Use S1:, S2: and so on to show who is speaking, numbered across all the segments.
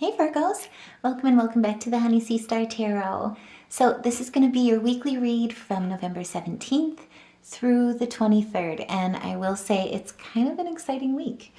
S1: Hey Virgos, welcome and welcome back to the Honey Sea Star Tarot. So this is going to be your weekly read from November 17th through the 23rd, and I will say it's kind of an exciting week.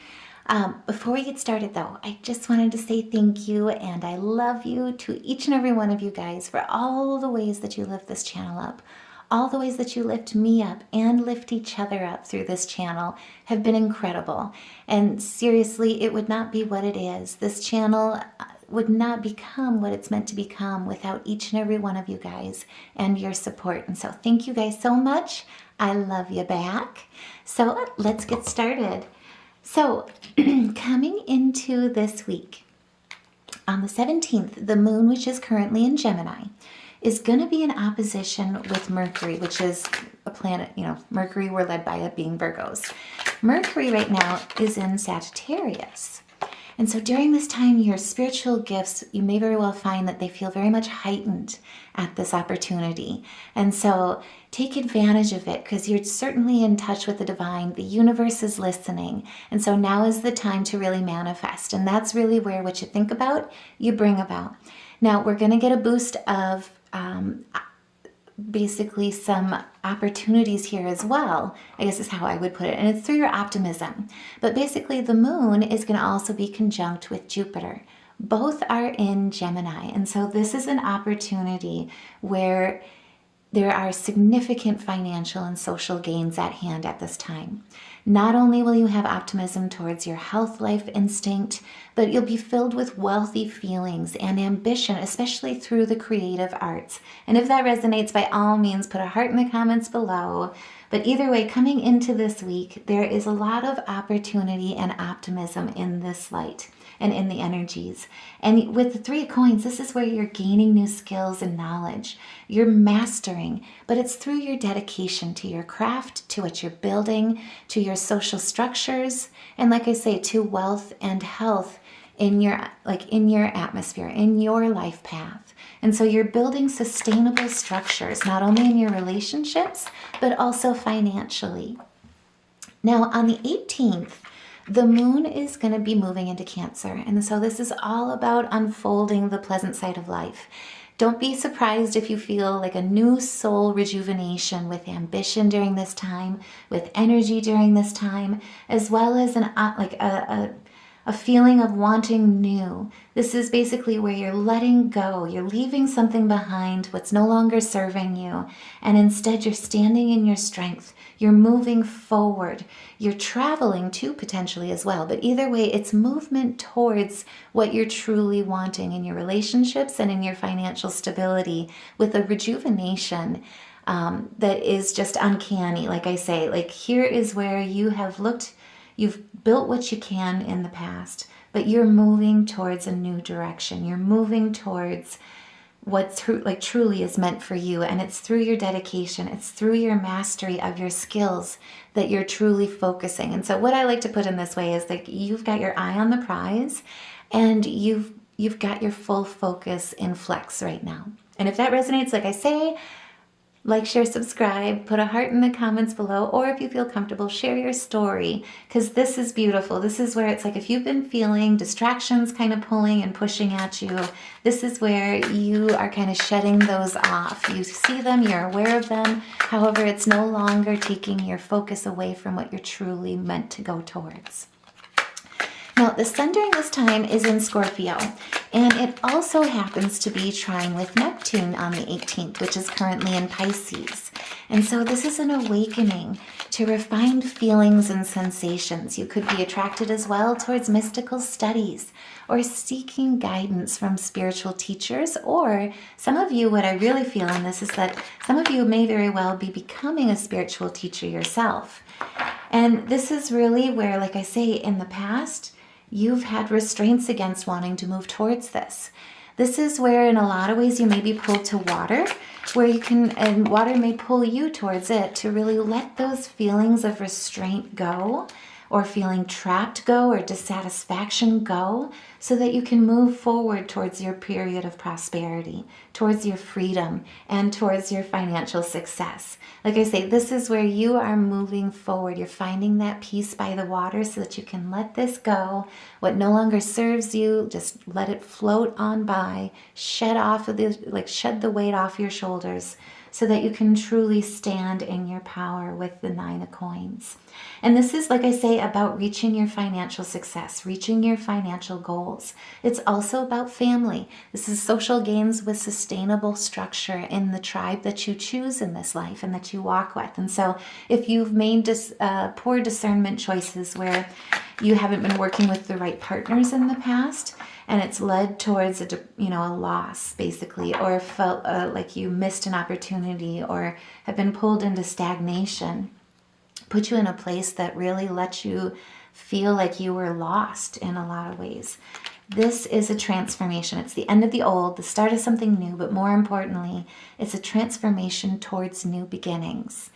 S1: Before we get started though, I just wanted to say thank you and I love you to each and every one of you guys for all the ways that you lift this channel up. All the ways that you lift me up and lift each other up through this channel have been incredible. And seriously, it would not be what it is. This channel would not become what it's meant to become without each and every one of you guys and your support. And so thank you guys so much. I love you back. So let's get started. So coming into this week, on the 17th, the moon, which is currently in Gemini, is going to be in opposition with Mercury, which is a planet, Mercury, we're led by it being Virgos. Mercury right now is in Sagittarius. And so during this time, your spiritual gifts, you may very well find that they feel very much heightened at this opportunity. And so take advantage of it because you're certainly in touch with the divine. The universe is listening. And so now is the time to really manifest. And that's really where what you think about, you bring about. Now we're going to get a boost of basically some opportunities here as well, I guess is how I would put it. And it's through your optimism. But basically the moon is going to also be conjunct with Jupiter. Both are in Gemini. And so this is an opportunity where there are significant financial and social gains at hand at this time. Not only will you have optimism towards your health life instinct, but you'll be filled with wealthy feelings and ambition, especially through the creative arts. And if that resonates, by all means, put a heart in the comments below. But either way, coming into this week, there is a lot of opportunity and optimism in this light and in the energies. And with the Three of Coins, this is where you're gaining new skills and knowledge. You're mastering, but it's through your dedication to your craft, to what you're building, to your social structures, and like I say, to wealth and health in your atmosphere, in your life path. And so you're building sustainable structures, not only in your relationships, but also financially. Now on the 18th, the moon is going to be moving into Cancer. And so this is all about unfolding the pleasant side of life. Don't be surprised if you feel like a new soul rejuvenation with ambition during this time, with energy during this time, as well as a feeling of wanting new. This is basically where you're letting go. You're leaving something behind, what's no longer serving you. And instead you're standing in your strength. You're moving forward. You're traveling too, potentially as well. But either way, it's movement towards what you're truly wanting in your relationships and in your financial stability with a rejuvenation that is just uncanny. Like I say, like here is where you have looked. You've built what you can in the past, but you're moving towards a new direction. You're moving towards what truly is meant for you. And it's through your dedication. It's through your mastery of your skills that you're truly focusing. And so what I like to put in this way is like you've got your eye on the prize and you've got your full focus in flex right now. And if that resonates, like I say, like, share, subscribe, put a heart in the comments below, or if you feel comfortable, share your story, because this is beautiful. This is where it's like if you've been feeling distractions kind of pulling and pushing at you, this is where you are kind of shedding those off. You see them, you're aware of them. However, it's no longer taking your focus away from what you're truly meant to go towards. Now, the sun during this time is in Scorpio, and it also happens to be trine with Neptune on the 18th, which is currently in Pisces. And so this is an awakening to refined feelings and sensations. You could be attracted as well towards mystical studies or seeking guidance from spiritual teachers, or some of you, what I really feel in this is that some of you may very well be becoming a spiritual teacher yourself. And this is really where, like I say, in the past, you've had restraints against wanting to move towards this. This is where in a lot of ways you may be pulled to water, where you can, and water may pull you towards it to really let those feelings of restraint go. or feeling trapped go, or dissatisfaction go, so that you can move forward towards your period of prosperity, towards your freedom, and towards your financial success. Like I say, this is where you are moving forward. You're finding that peace by the water so that you can let this go. What no longer serves you, just let it float on by, shed the weight off your shoulders, so that you can truly stand in your power with the 9 of coins. And this is, like I say, about reaching your financial success, reaching your financial goals. It's also about family. This is social gains with sustainable structure in the tribe that you choose in this life and that you walk with. And so if you've made poor discernment choices where you haven't been working with the right partners in the past, and it's led towards a loss, basically, or felt like you missed an opportunity or have been pulled into stagnation, put you in a place that really let you feel like you were lost in a lot of ways. This is a transformation. It's the end of the old, the start of something new, but more importantly, it's a transformation towards new beginnings.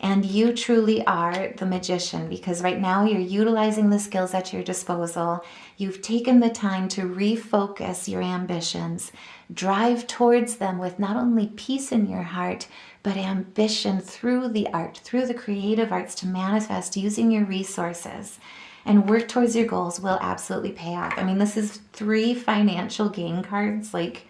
S1: And you truly are the magician, because right now you're utilizing the skills at your disposal. You've taken the time to refocus your ambitions, drive towards them with not only peace in your heart, but ambition through the art, through the creative arts, to manifest using your resources and work towards your goals will absolutely pay off. I mean, this is 3 financial gain cards, like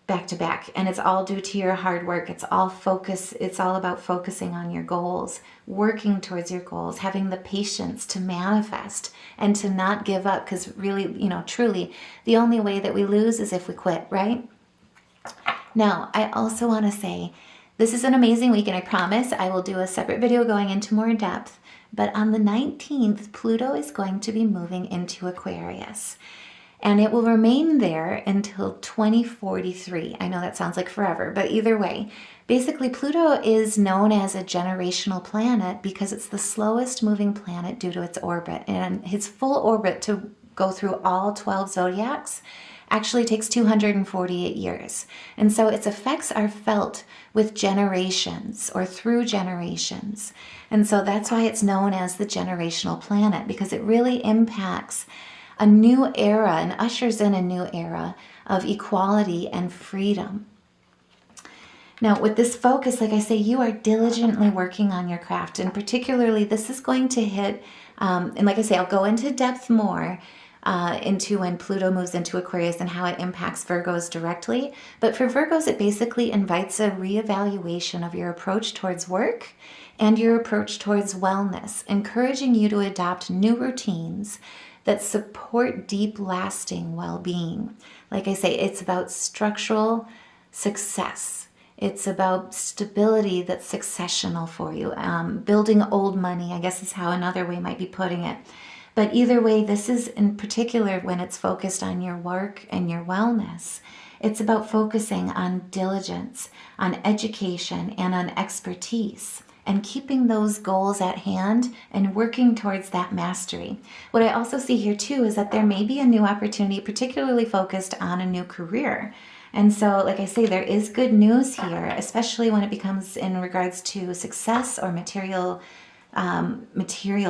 S1: back to back, and it's all due to your hard work. It's all about focusing on your goals, working towards your goals, having the patience to manifest and to not give up, because really, truly, the only way that we lose is if we quit, right? Now, I also want to say, this is an amazing week, and I promise I will do a separate video going into more depth, but on the 19th, Pluto is going to be moving into Aquarius. And it will remain there until 2043. I know that sounds like forever, but either way, basically Pluto is known as a generational planet because it's the slowest moving planet due to its orbit. And its full orbit to go through all 12 zodiacs actually takes 248 years. And so its effects are felt with generations or through generations. And so that's why it's known as the generational planet, because it really impacts a new era and ushers in a new era of equality and freedom. Now, with this focus, like I say, you are diligently working on your craft, and particularly this is going to hit, and like I say, I'll go into depth more into when Pluto moves into Aquarius and how it impacts Virgos directly. But for Virgos, it basically invites a reevaluation of your approach towards work and your approach towards wellness, encouraging you to adopt new routines that support deep, lasting well-being. Like I say, it's about structural success. It's about stability that's successional for you. Building old money, I guess is how another way might be putting it. But either way, this is in particular when it's focused on your work and your wellness. It's about focusing on diligence, on education, and on expertise, and keeping those goals at hand and working towards that mastery. What I also see here too is that there may be a new opportunity, particularly focused on a new career. And so, like I say, there is good news here, especially when it becomes in regards to success or material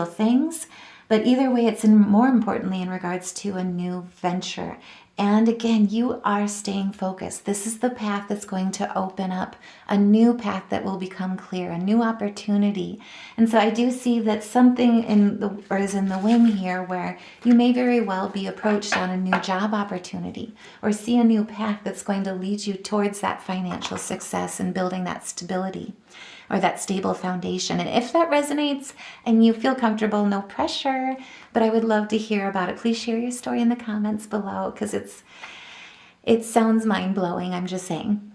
S1: things. But either way, it's more importantly in regards to a new venture. And again, you are staying focused. This is the path that's going to open up a new path that will become clear, a new opportunity. And so I do see that something is in the wing here where you may very well be approached on a new job opportunity or see a new path that's going to lead you towards that financial success and building that stability or that stable foundation. And if that resonates and you feel comfortable, no pressure, but I would love to hear about it. Please share your story in the comments below, because it sounds mind-blowing, I'm just saying.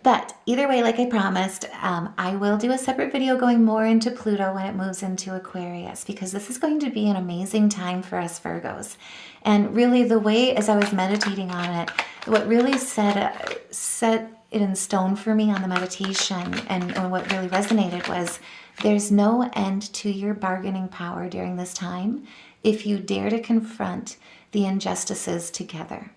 S1: But either way, like I promised, I will do a separate video going more into Pluto when it moves into Aquarius, because this is going to be an amazing time for us Virgos. And really the way, as I was meditating on it, what really set it in stone for me on the meditation and what really resonated was there's no end to your bargaining power during this time if you dare to confront the injustices together.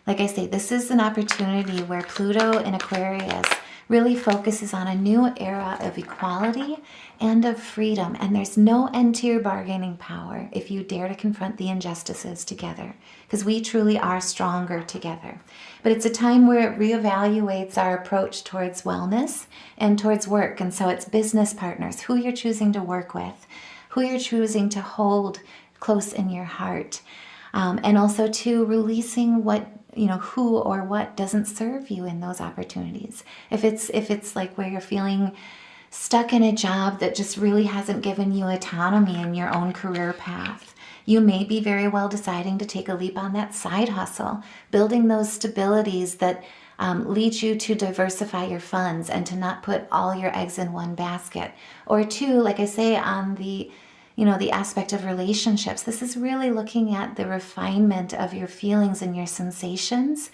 S1: Like I say, this is an opportunity where Pluto in Aquarius really focuses on a new era of equality and of freedom. And there's no end to your bargaining power if you dare to confront the injustices together, because we truly are stronger together. But it's a time where it reevaluates our approach towards wellness and towards work. And so it's business partners, who you're choosing to work with, who you're choosing to hold close in your heart. And also to releasing what, who or what doesn't serve you in those opportunities. If it's like where you're feeling stuck in a job that just really hasn't given you autonomy in your own career path, you may be very well deciding to take a leap on that side hustle, building those stabilities that lead you to diversify your funds and to not put all your eggs in one basket. Or two, like I say, on the aspect of relationships, this is really looking at the refinement of your feelings and your sensations,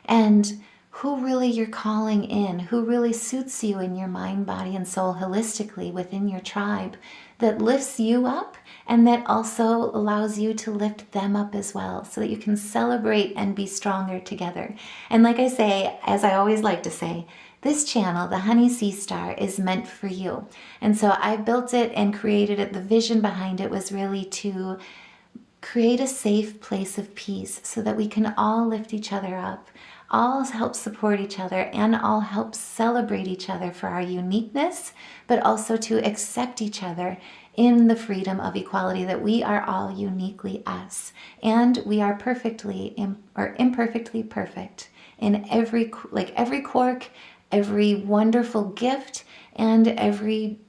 S1: and who really you're calling in, who really suits you in your mind, body, and soul holistically within your tribe, that lifts you up and that also allows you to lift them up as well, so that you can celebrate and be stronger together. And like I say, as I always like to say, this channel, the Honey Sea Star, is meant for you. And so I built it and created it. The vision behind it was really to create a safe place of peace so that we can all lift each other up, all help support each other, and all help celebrate each other for our uniqueness, but also to accept each other in the freedom of equality, that we are all uniquely us. And we are imperfectly perfect in every quirk, every wonderful gift, and every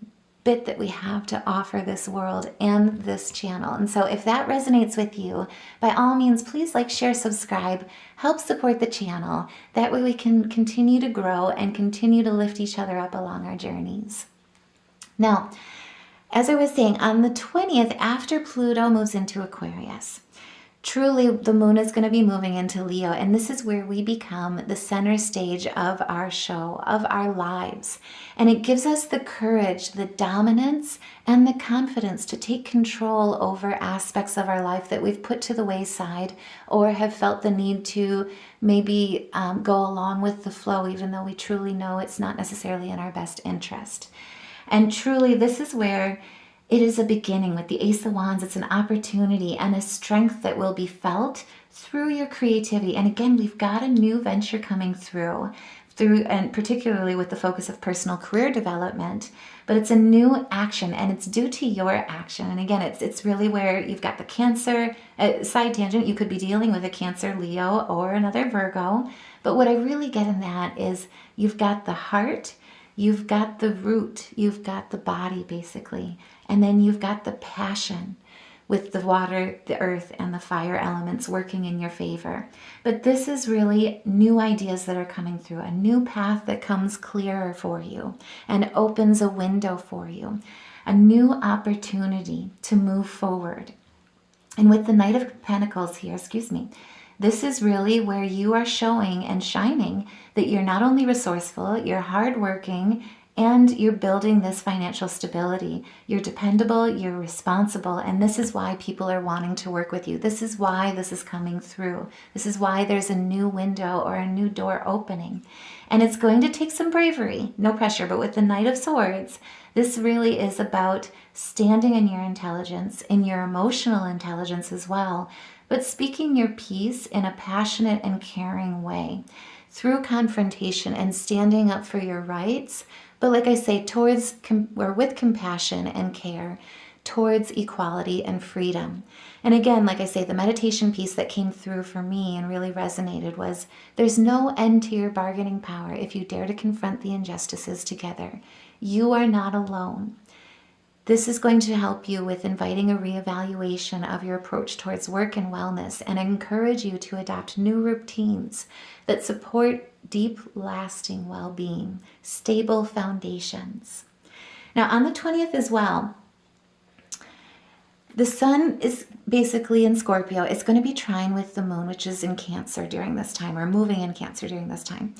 S1: bit that we have to offer this world and this channel. And so if that resonates with you, by all means, please like, share, subscribe, help support the channel. That way we can continue to grow and continue to lift each other up along our journeys. Now, as I was saying, on the 20th, after Pluto moves into Aquarius, truly, the moon is going to be moving into Leo, and this is where we become the center stage of our show, of our lives. And it gives us the courage, the dominance, and the confidence to take control over aspects of our life that we've put to the wayside or have felt the need to maybe go along with the flow, even though we truly know it's not necessarily in our best interest. And truly, this is where it is a beginning with the Ace of Wands. It's an opportunity and a strength that will be felt through your creativity. And again, we've got a new venture coming through, and particularly with the focus of personal career development. But it's a new action, and it's due to your action. And again, it's really where you've got the Cancer, side tangent, you could be dealing with a Cancer, Leo, or another Virgo. But what I really get in that is you've got the heart, you've got the root, you've got the body, basically. And then you've got the passion with the water, the earth, and the fire elements working in your favor. But this is really new ideas that are coming through, a new path that comes clearer for you and opens a window for you, a new opportunity to move forward. And with the Knight of Pentacles here, this is really where you are showing and shining that you're not only resourceful, you're hardworking, and you're building this financial stability. You're dependable, you're responsible, and this is why people are wanting to work with you. This is why this is coming through. This is why there's a new window or a new door opening. And it's going to take some bravery, no pressure, but with the Knight of Swords, this really is about standing in your intelligence, in your emotional intelligence as well, but speaking your piece in a passionate and caring way through confrontation and standing up for your rights. But like I say, with compassion and care towards equality and freedom. And again, like I say, the meditation piece that came through for me and really resonated was, there's no end to your bargaining power if you dare to confront the injustices together. You are not alone. This is going to help you with inviting a reevaluation of your approach towards work and wellness, and encourage you to adopt new routines that support deep, lasting well-being, stable foundations. Now, on the 20th as well, the sun is basically in Scorpio. It's going to be trine with the moon, which is in Cancer during this time, or moving in Cancer during this time.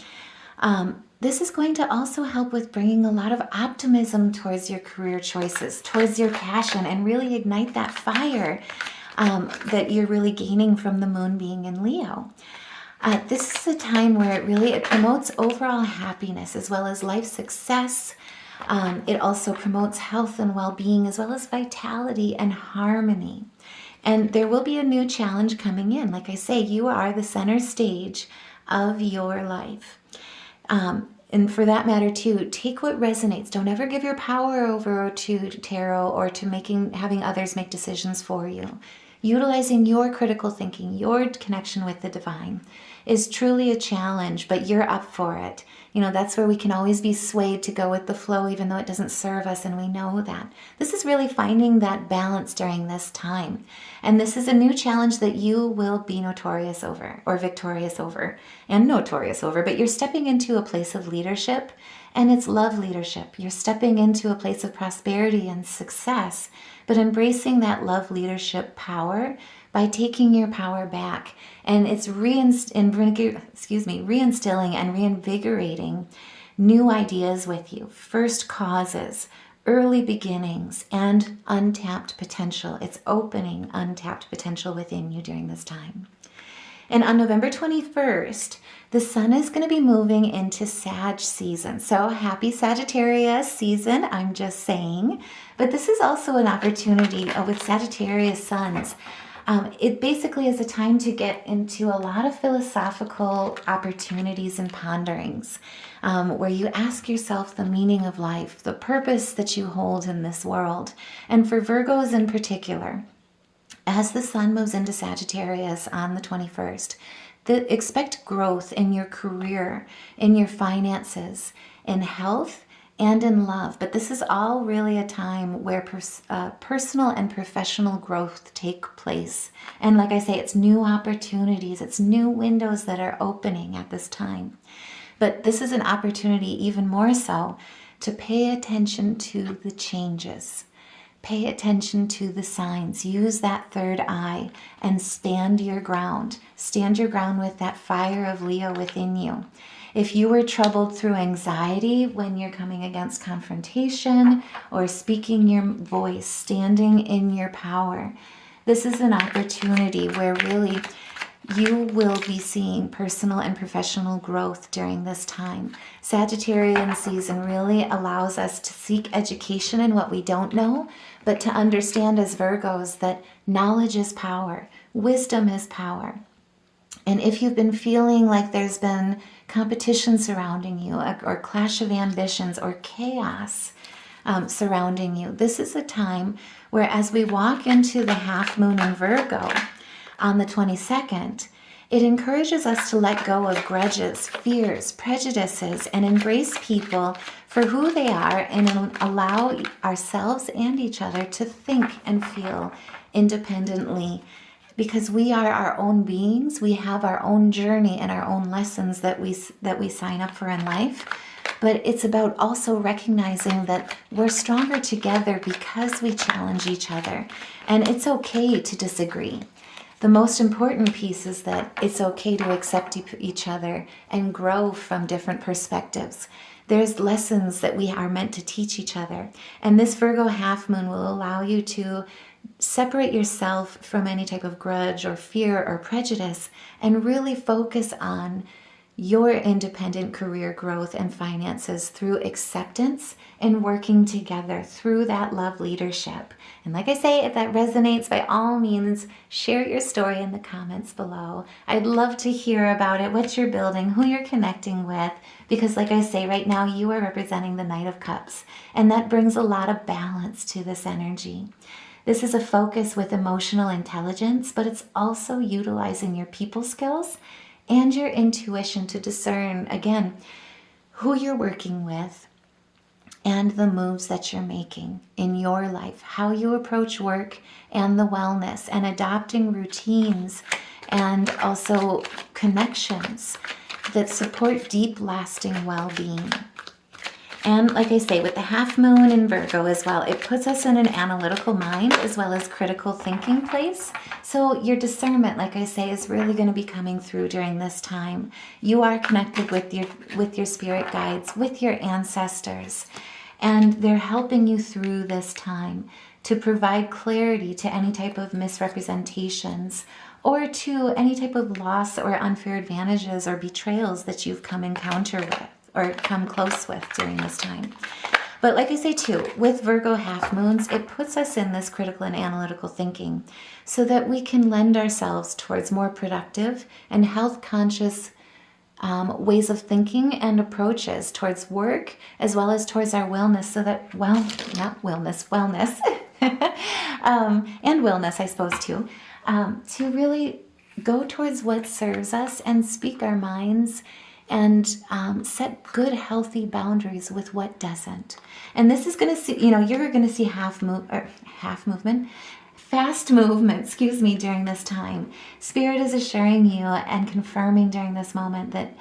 S1: This is going to also help with bringing a lot of optimism towards your career choices, towards your passion, and really ignite that fire that you're really gaining from the moon being in Leo. This is a time where it promotes overall happiness as well as life success. It also promotes health and well-being as well as vitality and harmony. And there will be a new challenge coming in. Like I say, you are the center stage of your life. And for that matter too, take what resonates. Don't ever give your power over to tarot or to having others make decisions for you. Utilizing your critical thinking, your connection with the divine is truly a challenge, but you're up for it. That's where we can always be swayed to go with the flow, even though it doesn't serve us, and we know that. This is really finding that balance during this time. And this is a new challenge that you will be notorious over, or victorious over, and notorious over, but you're stepping into a place of leadership, and it's love leadership. You're stepping into a place of prosperity and success, but embracing that love leadership power by taking your power back. And it's reinstilling and reinvigorating new ideas with you, first causes, early beginnings, and untapped potential. It's opening untapped potential within you during this time. And on November 21st, the sun is going to be moving into Sag season. So happy Sagittarius season, I'm just saying. But this is also an opportunity with Sagittarius suns. It basically is a time to get into a lot of philosophical opportunities and ponderings, where you ask yourself the meaning of life, the purpose that you hold in this world. And for Virgos in particular, as the sun moves into Sagittarius on the 21st, expect growth in your career, in your finances, in health, and in love. But this is all really a time where personal and professional growth take place. And like I say, it's new opportunities, it's new windows that are opening at this time. But this is an opportunity even more so to pay attention to the changes. Pay attention to the signs. Use that third eye and stand your ground. Stand your ground with that fire of Leo within you. If you were troubled through anxiety when you're coming against confrontation or speaking your voice, standing in your power, this is an opportunity where really you will be seeing personal and professional growth during this time. Sagittarian season really allows us to seek education in what we don't know, but to understand as Virgos that knowledge is power, wisdom is power. And if you've been feeling like there's been competition surrounding you, or clash of ambitions, or chaos surrounding you, this is a time where, as we walk into the half moon in Virgo on the 22nd, it encourages us to let go of grudges, fears, prejudices, and embrace people for who they are, and allow ourselves and each other to think and feel independently. Because we are our own beings, we have our own journey and our own lessons that we sign up for in life. But it's about also recognizing that we're stronger together because we challenge each other. And it's okay to disagree. The most important piece is that it's okay to accept each other and grow from different perspectives. There's lessons that we are meant to teach each other. And this Virgo half moon will allow you to separate yourself from any type of grudge or fear or prejudice and really focus on your independent career growth and finances through acceptance and working together through that love leadership. And like I say, if that resonates, by all means, share your story in the comments below. I'd love to hear about it, what you're building, who you're connecting with, because like I say, right now you are representing the Knight of Cups, and that brings a lot of balance to this energy. This is a focus with emotional intelligence, but it's also utilizing your people skills and your intuition to discern, again, who you're working with and the moves that you're making in your life, how you approach work and the wellness, and adopting routines and also connections that support deep, lasting well-being. And like I say, with the half moon in Virgo as well, it puts us in an analytical mind as well as critical thinking place. So your discernment, like I say, is really going to be coming through during this time. You are connected with your spirit guides, with your ancestors, and they're helping you through this time to provide clarity to any type of misrepresentations or to any type of loss or unfair advantages or betrayals that you've come encounter with or come close with during this time. But like I say too, with Virgo half moons, it puts us in this critical and analytical thinking so that we can lend ourselves towards more productive and health conscious ways of thinking and approaches towards work as well as towards our wellness, so that, wellness, and wellness, I suppose too, to really go towards what serves us and speak our minds and set good, healthy boundaries with what doesn't. And this is going to see, you're going to see fast movement, during this time. Spirit is assuring you and confirming during this moment that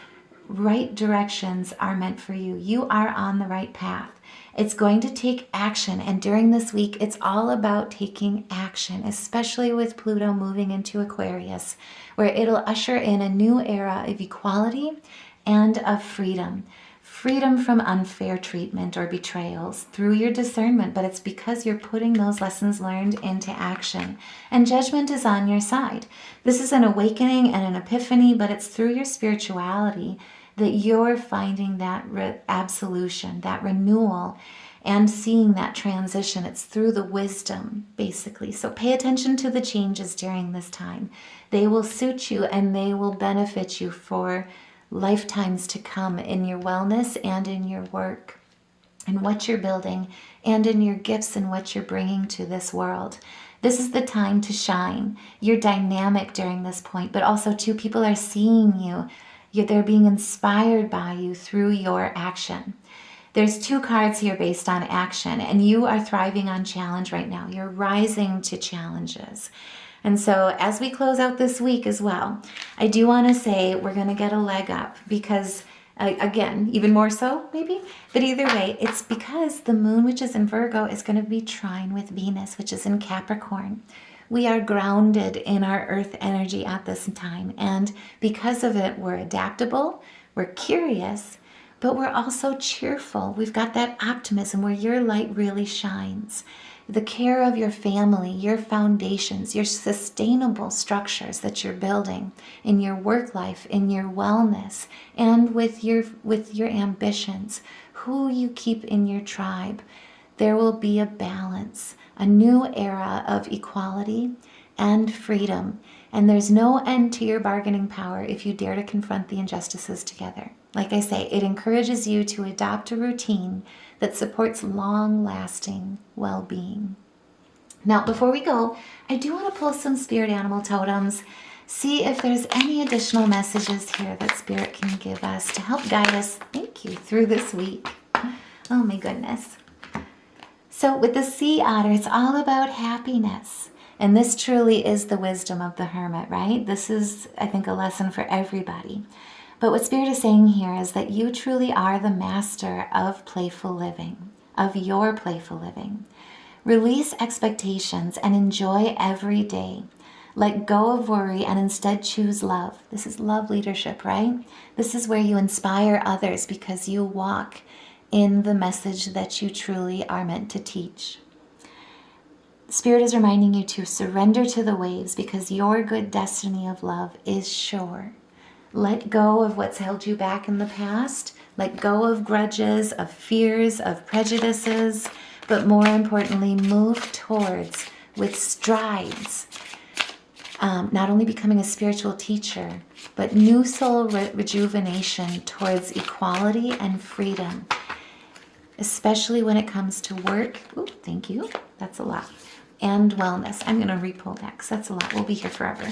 S1: right directions are meant for you. You are on the right path. It's going to take action. And during this week, it's all about taking action, especially with Pluto moving into Aquarius, where it'll usher in a new era of equality and of freedom. Freedom from unfair treatment or betrayals through your discernment, but it's because you're putting those lessons learned into action. And judgment is on your side. This is an awakening and an epiphany, but it's through your spirituality that you're finding that absolution, that renewal, and seeing that transition. It's through the wisdom, basically. So pay attention to the changes during this time. They will suit you and they will benefit you for lifetimes to come in your wellness and in your work and what you're building and in your gifts and what you're bringing to this world. This is the time to shine. You're dynamic during this point, but also too, people are seeing you. They're being inspired by you through your action. There's 2 cards here based on action, and you are thriving on challenge right now. You're rising to challenges. And so as we close out this week as well, I do want to say we're going to get a leg up because, again, even more so maybe, but either way, it's because the moon, which is in Virgo, is going to be trine with Venus, which is in Capricorn. We are grounded in our earth energy at this time. And because of it, we're adaptable, we're curious, but we're also cheerful. We've got that optimism where your light really shines. The care of your family, your foundations, your sustainable structures that you're building in your work life, in your wellness, and with your ambitions, who you keep in your tribe. There will be a balance, a new era of equality and freedom. And there's no end to your bargaining power if you dare to confront the injustices together. Like I say, it encourages you to adopt a routine that supports long-lasting well-being. Now, before we go, I do want to pull some spirit animal totems, see if there's any additional messages here that Spirit can give us to help guide us, thank you, through this week. Oh my goodness. So with the sea otter, it's all about happiness. And this truly is the wisdom of the hermit, right? This is, I think, a lesson for everybody. But what Spirit is saying here is that you truly are the master of playful living, of your playful living. Release expectations and enjoy every day. Let go of worry and instead choose love. This is love leadership, right? This is where you inspire others because you walk in the message that you truly are meant to teach. Spirit is reminding you to surrender to the waves because your good destiny of love is sure. Let go of what's held you back in the past. Let go of grudges, of fears, of prejudices, but more importantly, move towards, with strides, not only becoming a spiritual teacher, but new soul rejuvenation towards equality and freedom, especially when it comes to work. Ooh, thank you. That's a lot. And wellness. I'm going to re-pull that because that's a lot. We'll be here forever.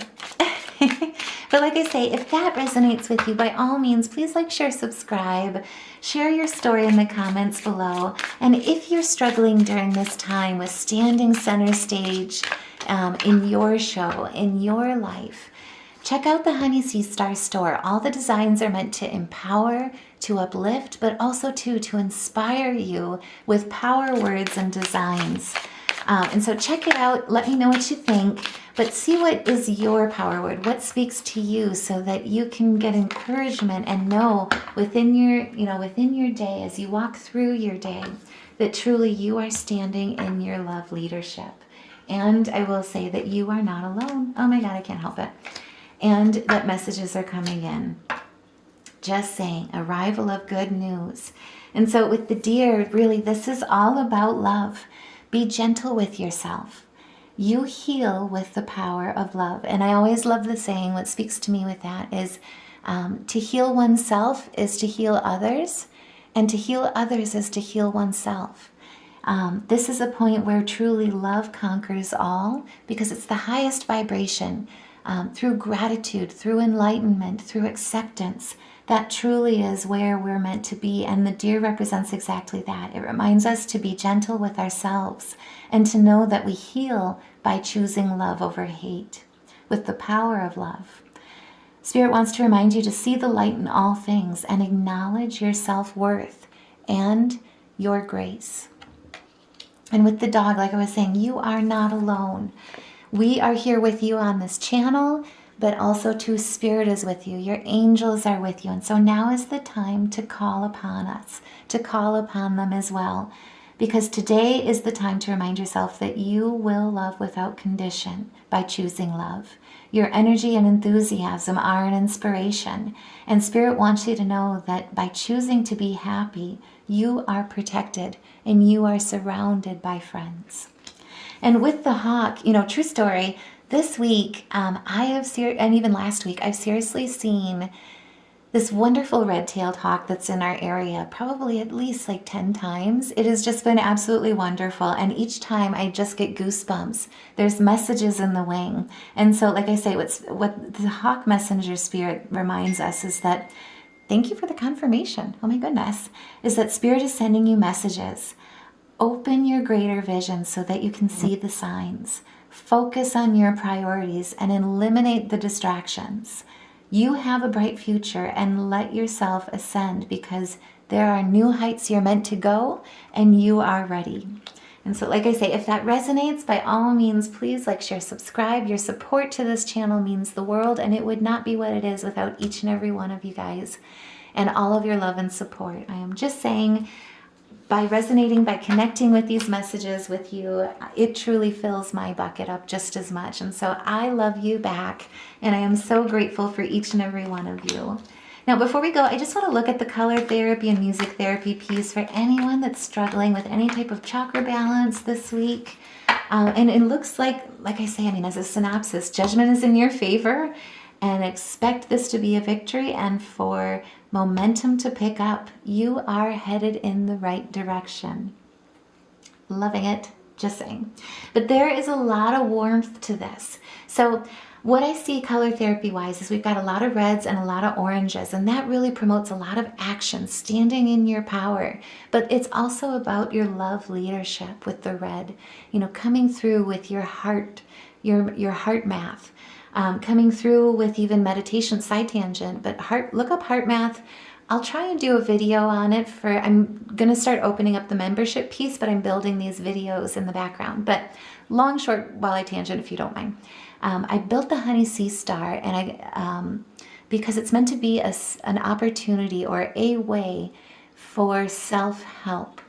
S1: But like I say, if that resonates with you, by all means, please like, share, subscribe, share your story in the comments below. And if you're struggling during this time with standing center stage in your show, in your life, check out the Honey Sea Star store. All the designs are meant to empower, to uplift, but also to inspire you with power words and designs. And so check it out. Let me know what you think. But see what is your power word, what speaks to you, so that you can get encouragement and know within your day, as you walk through your day, that truly you are standing in your love leadership. And I will say that you are not alone. Oh my God, I can't help it. And that messages are coming in. Just saying, arrival of good news. And so with the deer, really, this is all about love. Be gentle with yourself. You heal with the power of love. And I always love the saying, what speaks to me with that is to heal oneself is to heal others, and to heal others is to heal oneself. This is a point where truly love conquers all, because it's the highest vibration. Through gratitude, through enlightenment, through acceptance, that truly is where we're meant to be. And the deer represents exactly that. It reminds us to be gentle with ourselves and to know that we heal by choosing love over hate with the power of love. Spirit wants to remind you to see the light in all things and acknowledge your self-worth and your grace. And with the dog, like I was saying, you are not alone. We are here with you on this channel, but also too, Spirit is with you. Your angels are with you. And so now is the time to call upon us, to call upon them as well. Because today is the time to remind yourself that you will love without condition by choosing love. Your energy and enthusiasm are an inspiration. And Spirit wants you to know that by choosing to be happy, you are protected and you are surrounded by friends. And with the hawk, true story, this week, and even last week, I've seriously seen this wonderful red-tailed hawk that's in our area, probably at least like 10 times. It has just been absolutely wonderful. And each time I just get goosebumps. There's messages in the wing. And so, like I say, what the hawk messenger Spirit reminds us is that, thank you for the confirmation. Oh my goodness. Is that Spirit is sending you messages. Open your greater vision so that you can see the signs. Focus on your priorities and eliminate the distractions. You have a bright future, and let yourself ascend, because there are new heights you're meant to go and you are ready. And so, like I say, if that resonates, by all means, please like, share, subscribe. Your support to this channel means the world, and it would not be what it is without each and every one of you guys and all of your love and support. I am just saying, by resonating, by connecting with these messages with you, it truly fills my bucket up just as much. And so I love you back, and I am so grateful for each and every one of you. Now, before we go, I just want to look at the color therapy and music therapy piece for anyone that's struggling with any type of chakra balance this week. And it looks like I say, as a synopsis, judgment is in your favor, and expect this to be a victory and for momentum to pick up. You are headed in the right direction. Loving it, just saying. But there is a lot of warmth to this. So what I see color therapy wise is we've got a lot of reds and a lot of oranges, and that really promotes a lot of action, standing in your power. But it's also about your love leadership with the red, coming through with your heart, your heart math. Coming through with even meditation, side tangent, but look up heart math. I'll try and do a video on it I'm going to start opening up the membership piece, but I'm building these videos in the background. But long, short, while I tangent, if you don't mind. I built the Honey Sea Star, and because it's meant to be an opportunity or a way for self-help.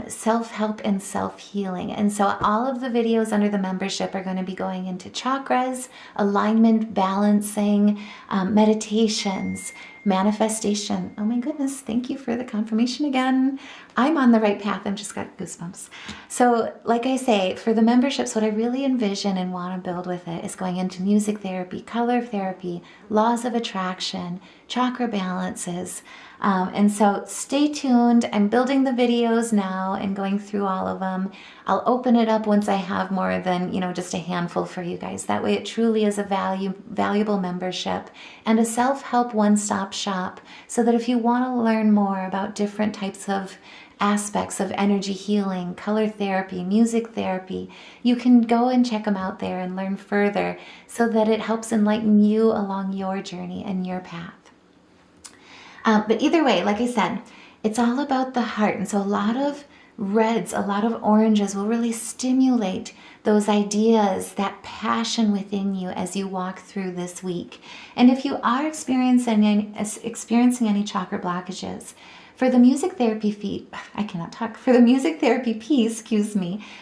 S1: Self-help and self-healing. And so all of the videos under the membership are going to be going into chakras, alignment, balancing, meditations, manifestation. Oh my goodness, thank you for the confirmation again. I'm on the right path. I've just got goosebumps. So like I say, for the memberships, what I really envision and want to build with it is going into music therapy, color therapy, laws of attraction, chakra balances. And so stay tuned. I'm building the videos now and going through all of them. I'll open it up once I have more than, just a handful for you guys. That way it truly is a valuable membership and a self-help one-stop shop, so that if you want to learn more about different types of aspects of energy healing, color therapy, music therapy, you can go and check them out there and learn further, so that it helps enlighten you along your journey and your path. But either way, like I said, it's all about the heart. And so a lot of reds, a lot of oranges will really stimulate those ideas, that passion within you as you walk through this week. And if you are experiencing any chakra blockages, For the music therapy For the music therapy piece,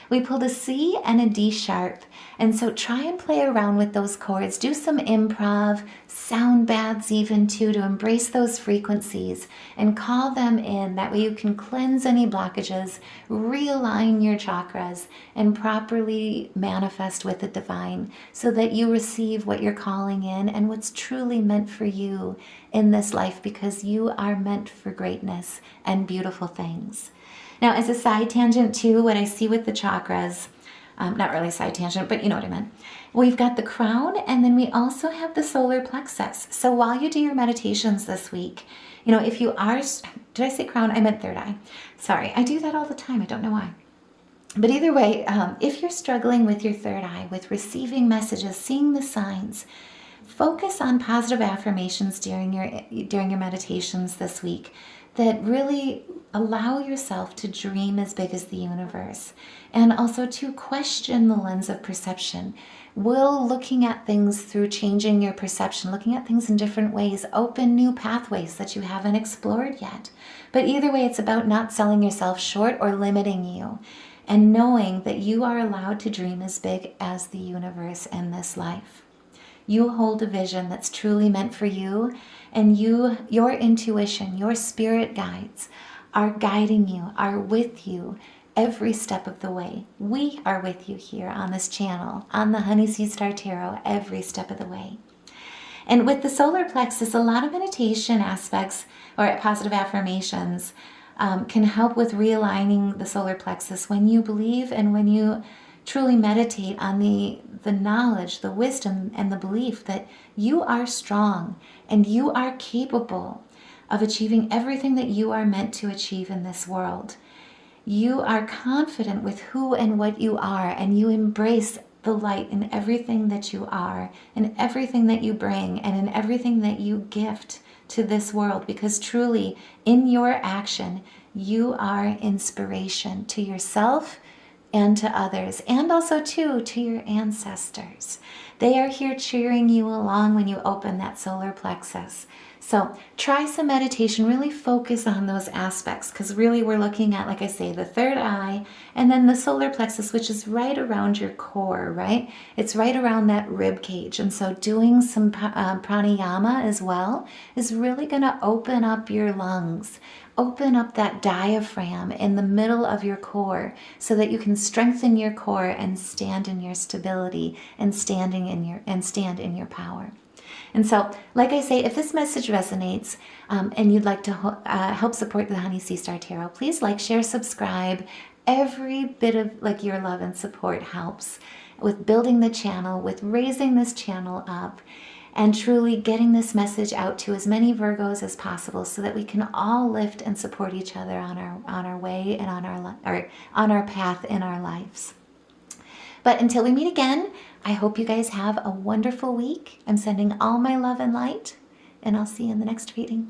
S1: we pulled a C and a D sharp. And so try and play around with those chords. Do some improv, sound baths even too, to embrace those frequencies and call them in. That way you can cleanse any blockages, realign your chakras, and properly manifest with the divine so that you receive what you're calling in and what's truly meant for you in this life, because you are meant for greatness and beautiful things. Now, as a side tangent too, what I see with the chakras, not really a side tangent, but you know what I meant. We've got the crown, and then we also have the solar plexus. So while you do your meditations this week, if you are, did I say crown? I meant third eye. Sorry, I do that all the time. I don't know why. But either way, if you're struggling with your third eye, with receiving messages, seeing the signs, focus on positive affirmations during your meditations this week that really allow yourself to dream as big as the universe, and also to question the lens of perception. Will looking at things through changing your perception, looking at things in different ways, open new pathways that you haven't explored yet. But either way, it's about not selling yourself short or limiting you, and knowing that you are allowed to dream as big as the universe and this life. You hold a vision that's truly meant for you, and your intuition, your spirit guides are guiding you, are with you every step of the way. We are with you here on this channel, on the Honey Sea Star Tarot, every step of the way. And with the solar plexus, a lot of meditation aspects or positive affirmations can help with realigning the solar plexus when you believe and when you truly meditate on the knowledge, the wisdom, and the belief that you are strong and you are capable of achieving everything that you are meant to achieve in this world. You are confident with who and what you are, and you embrace the light in everything that you are, in everything that you bring, and in everything that you gift to this world, because truly, in your action, you are inspiration to yourself and to others, and also too to your ancestors. They are here cheering you along when you open that solar plexus. So try some meditation, really focus on those aspects, because really we're looking at, like I say, the third eye, and then the solar plexus, which is right around your core, right? It's right around that rib cage. And so doing some pranayama as well is really going to open up your lungs, open up that diaphragm in the middle of your core so that you can strengthen your core and stand in your stability and stand in your power. And so, like I say, if this message resonates and you'd like to help support the Honey Sea Star Tarot, please like, share, subscribe. Every bit of your love and support helps with building the channel, with raising this channel up, and truly getting this message out to as many Virgos as possible so that we can all lift and support each other on our way and on our path in our lives. But until we meet again, I hope you guys have a wonderful week. I'm sending all my love and light, and I'll see you in the next reading.